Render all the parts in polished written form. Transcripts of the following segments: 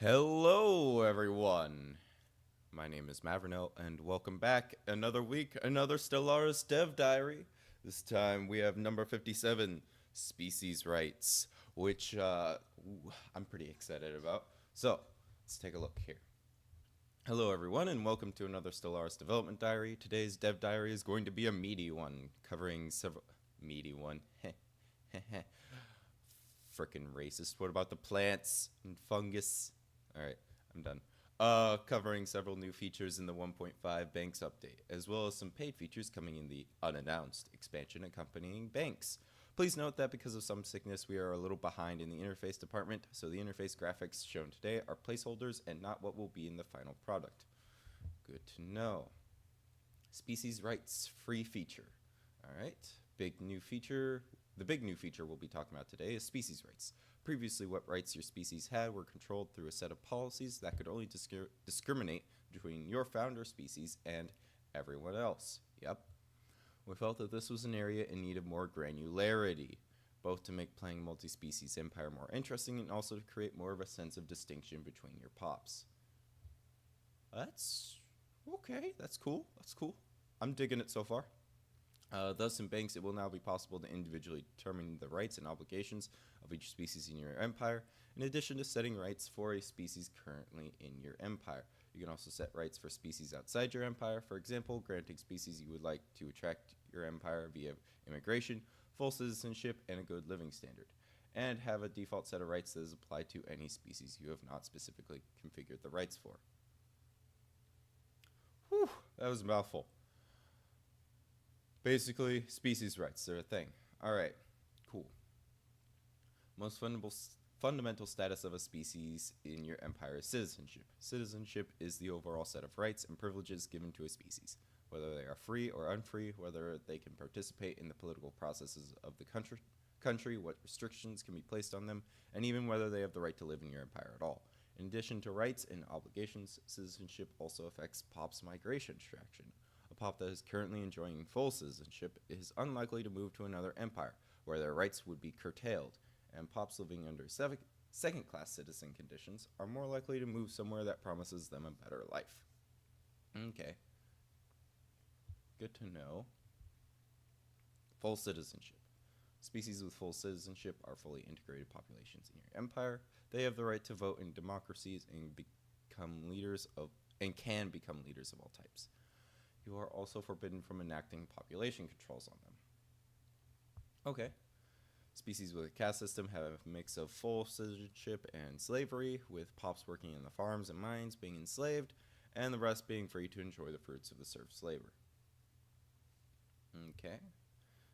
Hello, everyone. My name is Mavernell, and welcome back. Another week, another Stellaris Dev Diary. This time we have number 57, Species Rights, which I'm pretty excited about. So, let's take a look here. Hello, everyone, and welcome to another Stellaris Development Diary. Today's Dev Diary is going to be a meaty one, covering several. Meaty one. Frickin' racist. What about the plants and fungus? Alright, I'm done. Covering several new features in the 1.5 Banks update, as well as some paid features coming in the unannounced expansion accompanying Banks. Please note that because of some sickness, we are a little behind in the interface department, so the interface graphics shown today are placeholders and not what will be in the final product. Good to know. Species rights free feature. Alright, big new feature. The big new feature we'll be talking about today is species rights. Previously, what rights your species had were controlled through a set of policies that could only discriminate between your founder species and everyone else. Yep. We felt that this was an area in need of more granularity, both to make playing multi-species Empire more interesting and also to create more of a sense of distinction between your pops. That's okay. That's cool. That's cool. I'm digging it so far. Thus, in Banks, it will now be possible to individually determine the rights and obligations of each species in your empire, in addition to setting rights for a species currently in your empire. You can also set rights for species outside your empire, for example, granting species you would like to attract your empire via immigration, full citizenship, and a good living standard, and have a default set of rights that is applied to any species you have not specifically configured the rights for. Whew, that was a mouthful. Basically, species rights, they're a thing. Alright, cool. Most fundamental status of a species in your empire is citizenship. Citizenship is the overall set of rights and privileges given to a species, whether they are free or unfree, whether they can participate in the political processes of the country, what restrictions can be placed on them, and even whether they have the right to live in your empire at all. In addition to rights and obligations, citizenship also affects POP's migration traction. A POP that is currently enjoying full citizenship is unlikely to move to another empire, where their rights would be curtailed, and POPs living under second-class citizen conditions are more likely to move somewhere that promises them a better life. Okay. Good to know. Full citizenship. Species with full citizenship are fully integrated populations in your empire. They have the right to vote in democracies and can become leaders of all types. You are also forbidden from enacting population controls on them. Okay. Species with a caste system have a mix of full citizenship and slavery, with pops working in the farms and mines being enslaved, and the rest being free to enjoy the fruits of the serf's labor. Okay.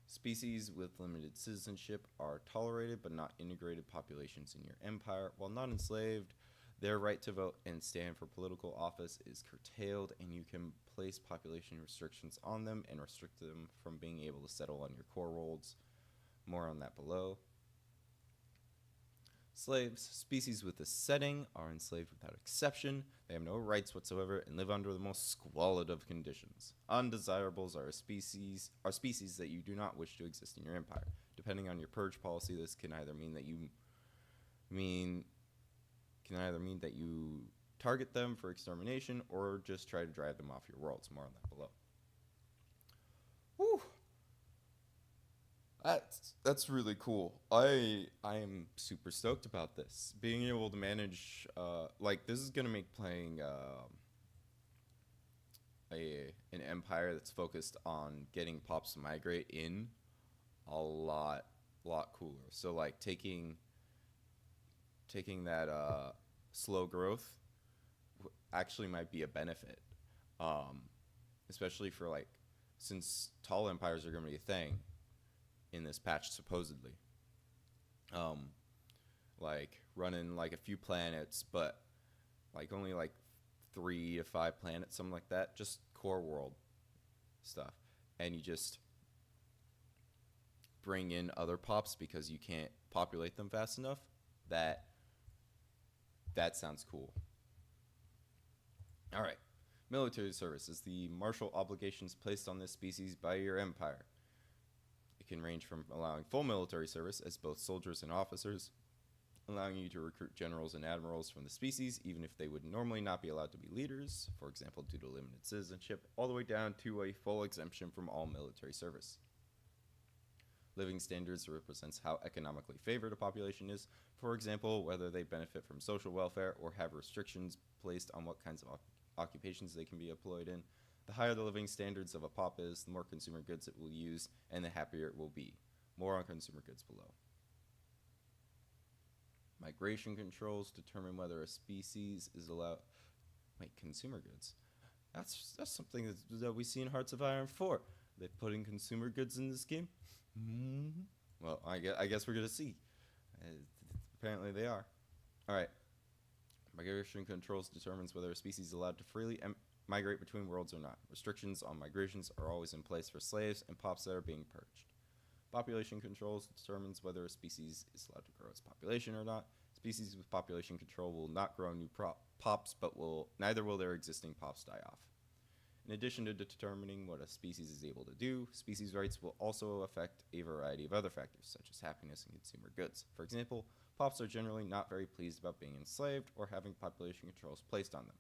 Species with limited citizenship are tolerated but not integrated populations in your empire. While not enslaved, their right to vote and stand for political office is curtailed, and you can place population restrictions on them and restrict them from being able to settle on your core worlds. More on that below. Slaves. Species with this setting are enslaved without exception. They have no rights whatsoever and live under the most squalid of conditions. Undesirables are species that you do not wish to exist in your empire. Depending on your purge policy, this can either mean that you target them for extermination or just try to drive them off your worlds. More on that below. Whew. That's really cool. I am super stoked about this. Being able to manage, this is gonna make playing an empire that's focused on getting pops to migrate in a lot cooler. So like taking that slow growth actually might be a benefit, especially for since tall empires are gonna be a thing in this patch supposedly. Running a few planets, but only 3 to 5 planets, something like that, just core world stuff, and you just bring in other pops because you can't populate them fast enough. That sounds cool. All right. Military service is the martial obligations placed on this species by your empire. It can range from allowing full military service as both soldiers and officers, allowing you to recruit generals and admirals from the species, even if they would normally not be allowed to be leaders, for example, due to limited citizenship, all the way down to a full exemption from all military service. Living standards represents how economically favored a population is, for example, whether they benefit from social welfare or have restrictions placed on what kinds of occupations they can be employed in. The higher the living standards of a pop is, the more consumer goods it will use, and the happier it will be. More on consumer goods below. Migration controls determine whether a species is allowed. Wait, consumer goods? That's something that we see in Hearts of Iron 4. They put in consumer goods in this game? Mm-hmm. Well, I guess we're going to see. Apparently they are. Alright. Migration controls determines whether a species is allowed to freely migrate between worlds or not. Restrictions on migrations are always in place for slaves and pops that are being purged. Population controls determines whether a species is allowed to grow its population or not. Species with population control will not grow new pops, but neither will their existing pops die off. In addition to determining what a species is able to do, species rights will also affect a variety of other factors, such as happiness and consumer goods. For example, pops are generally not very pleased about being enslaved or having population controls placed on them.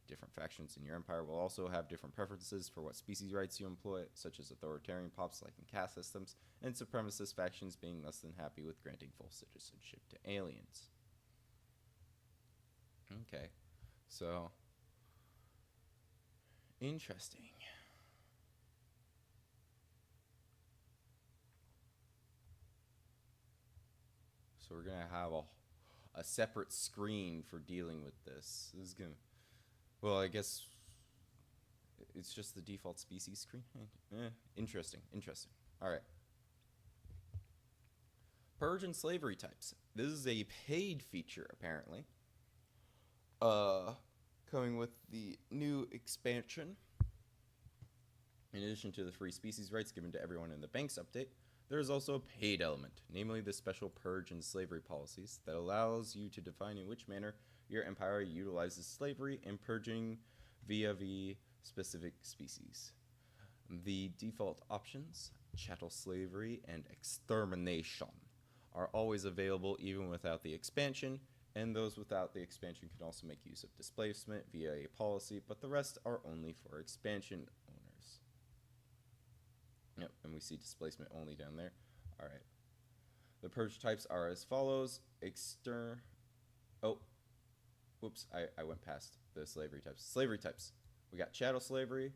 Different factions in your empire will also have different preferences for what species rights you employ, such as authoritarian pops liking caste systems, and supremacist factions being less than happy with granting full citizenship to aliens. Okay, so interesting. So we're gonna have a separate screen for dealing with this. This is gonna, well, I guess it's just the default species screen. Interesting. All right. Purge and slavery types. This is a paid feature, apparently. Coming with the new expansion. In addition to the free species rights given to everyone in the Banks update, there is also a paid element, namely the special purge and slavery policies that allows you to define in which manner your empire utilizes slavery and purging via the specific species. The default options, chattel slavery and extermination, are always available even without the expansion, and those without the expansion can also make use of displacement via a policy, but the rest are only for expansion owners. Yep, and we see displacement only down there. All right. The purge types are as follows. I went past the slavery types. Slavery types. We got chattel slavery.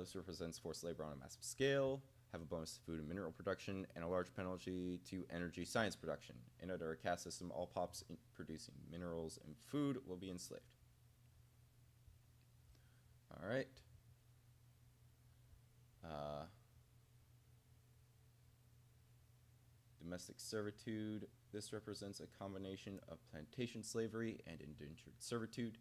This represents forced labor on a massive scale, have a bonus to food and mineral production, and a large penalty to energy science production. And under a caste system, all pops producing minerals and food will be enslaved. All right. Domestic servitude. This represents a combination of plantation slavery and indentured servitude.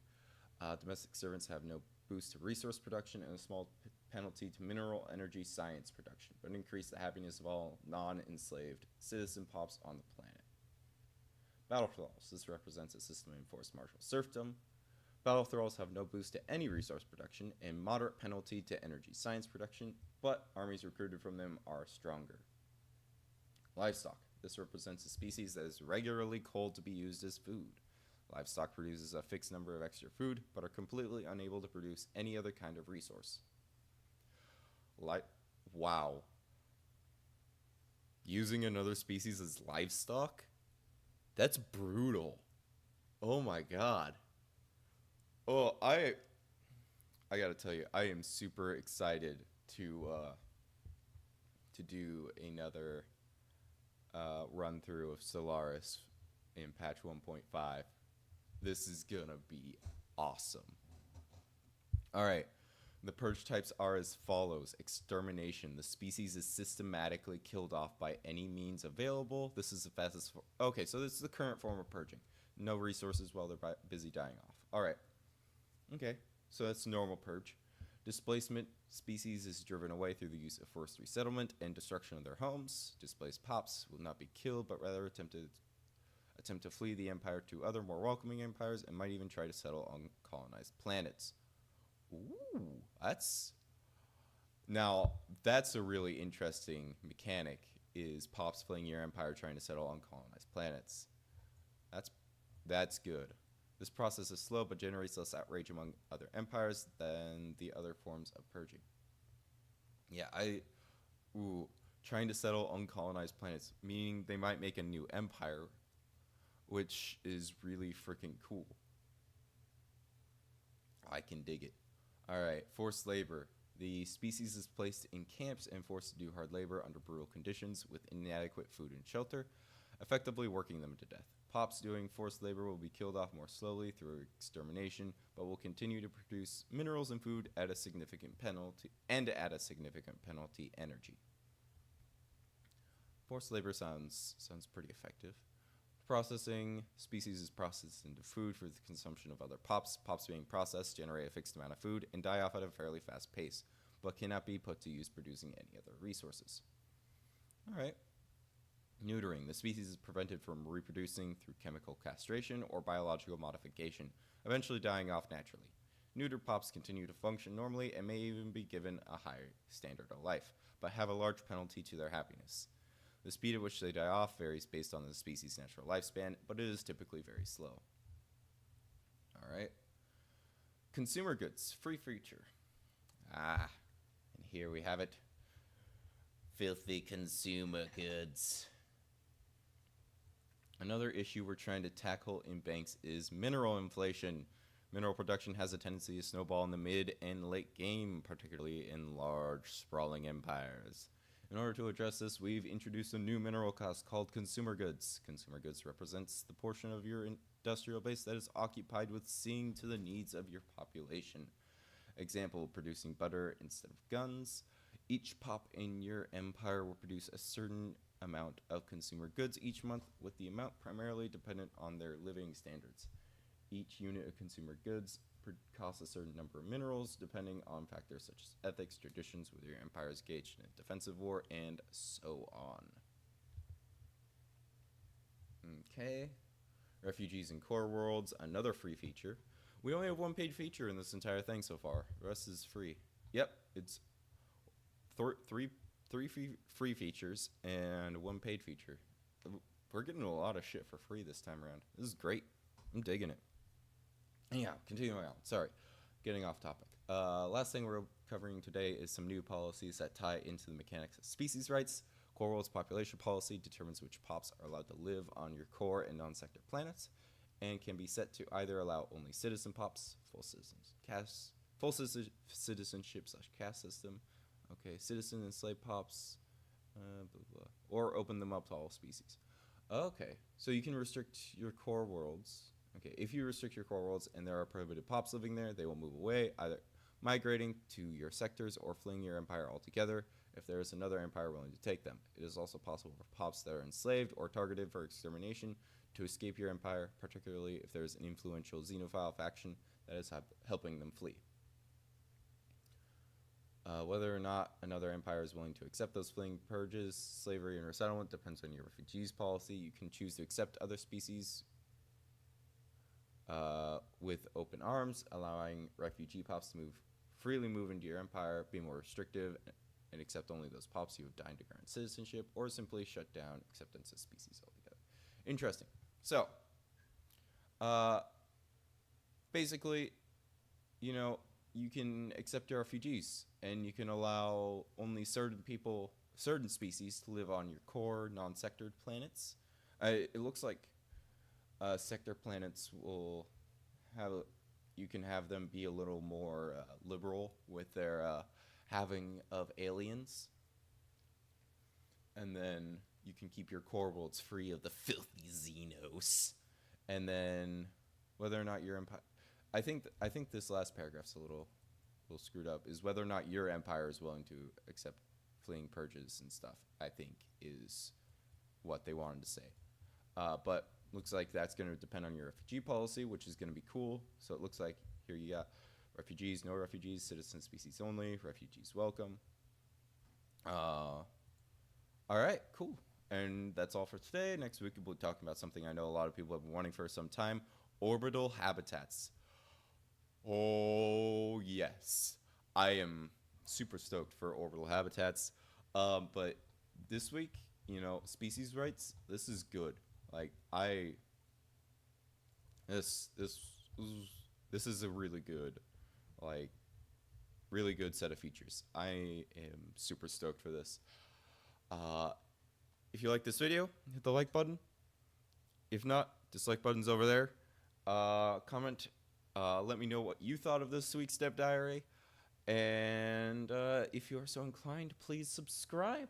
Domestic servants have no boost to resource production and a small penalty to mineral energy science production, but increase the happiness of all non-enslaved citizen pops on the planet. Battle thralls. This represents a system of enforced martial serfdom. Battle thralls have no boost to any resource production and moderate penalty to energy science production, but armies recruited from them are stronger. Livestock. This represents a species that is regularly culled to be used as food. Livestock produces a fixed number of extra food, but are completely unable to produce any other kind of resource. Wow. Using another species as livestock? That's brutal. Oh my god. Oh, I gotta tell you, I am super excited to do another run through of Stellaris in patch 1.5. This is gonna be awesome. Alright, the purge types are as follows. Extermination. The species is systematically killed off by any means available. This is the fastest okay, so this is the current form of purging. No resources while they're busy dying off. Alright. Okay, so that's normal purge. Displacement. Species is driven away through the use of forced resettlement and destruction of their homes. Displaced pops will not be killed, but rather attempt to flee the empire to other more welcoming empires and might even try to settle on colonized planets. Ooh, that's a really interesting mechanic, is pops fleeing your empire trying to settle on colonized planets. That's that's good. This process is slow but generates less outrage among other empires than the other forms of purging. Yeah, ooh, trying to settle uncolonized planets, meaning they might make a new empire, which is really freaking cool. I can dig it. All right, forced labor. The species is placed in camps and forced to do hard labor under brutal conditions with inadequate food and shelter, effectively working them to death. Pops doing forced labor will be killed off more slowly through extermination, but will continue to produce minerals and food at a significant penalty energy. Forced labor sounds pretty effective. Processing. Species is processed into food for the consumption of other pops. Pops being processed generate a fixed amount of food and die off at a fairly fast pace, but cannot be put to use producing any other resources. Alright. Neutering. The species is prevented from reproducing through chemical castration or biological modification, eventually dying off naturally. Neutered pops continue to function normally and may even be given a higher standard of life, but have a large penalty to their happiness. The speed at which they die off varies based on the species' natural lifespan, but it is typically very slow. Alright. Consumer goods, free feature. And here we have it. Filthy consumer goods. Another issue we're trying to tackle in banks is mineral inflation. Mineral production has a tendency to snowball in the mid and late game, particularly in large, sprawling empires. In order to address this, we've introduced a new mineral cost called consumer goods. Consumer goods represents the portion of your industrial base that is occupied with seeing to the needs of your population. Example, producing butter instead of guns. Each pop in your empire will produce a certain amount of consumer goods each month, with the amount primarily dependent on their living standards. Each unit of consumer goods costs a certain number of minerals, depending on factors such as ethics, traditions, whether your empire is engaged in a defensive war, and so on. Okay. Refugees in core worlds, another free feature. We only have one paid feature in this entire thing so far. The rest is free. Yep, it's three free features and one paid feature. We're getting a lot of shit for free this time around. This is great. I'm digging it. Yeah, continuing on. Sorry, getting off topic. Last thing we're covering today is some new policies that tie into the mechanics of species rights. Core World's population policy determines which pops are allowed to live on your core and non-sector planets, and can be set to either allow only citizen pops, full citizenship / caste system, okay, citizen and slave pops, blah, blah, or open them up to all species. Okay, so you can restrict your core worlds. Okay, if you restrict your core worlds and there are prohibited pops living there, they will move away, either migrating to your sectors or fleeing your empire altogether if there is another empire willing to take them. It is also possible for pops that are enslaved or targeted for extermination to escape your empire, particularly if there is an influential xenophile faction that is helping them flee. Whether or not another empire is willing to accept those fleeing purges, slavery, and resettlement depends on your refugees policy. You can choose to accept other species with open arms, allowing refugee pops to freely move into your empire, be more restrictive, and accept only those pops you have died to grant citizenship, or simply shut down acceptance of species altogether. Interesting. So, basically, you can accept your refugees, and you can allow only certain species to live on your core, non-sectored planets. It looks like sector planets will you can have them be a little more liberal with their having of aliens. And then you can keep your core worlds free of the filthy Xenos. And then whether or not your empire... I think this last paragraph's a little screwed up, is whether or not your empire is willing to accept fleeing purges and stuff, I think, is what they wanted to say. But looks like that's going to depend on your refugee policy, which is going to be cool. So it looks like here you got refugees, no refugees, citizen species only, refugees welcome. All right, cool. And that's all for today. Next week we'll be talking about something I know a lot of people have been wanting for some time, orbital habitats. Oh, yes. I am super stoked for orbital habitats. But this week, species rights, this is good. Like, I This this this is a really good, like, really good set of features. I am super stoked for this. Uh, if you like this video, hit the like button. If not, dislike button's over there. Comment. Let me know what you thought of this week's Step Diary. And if you are so inclined, please subscribe.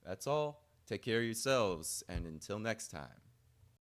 That's all. Take care of yourselves, and until next time.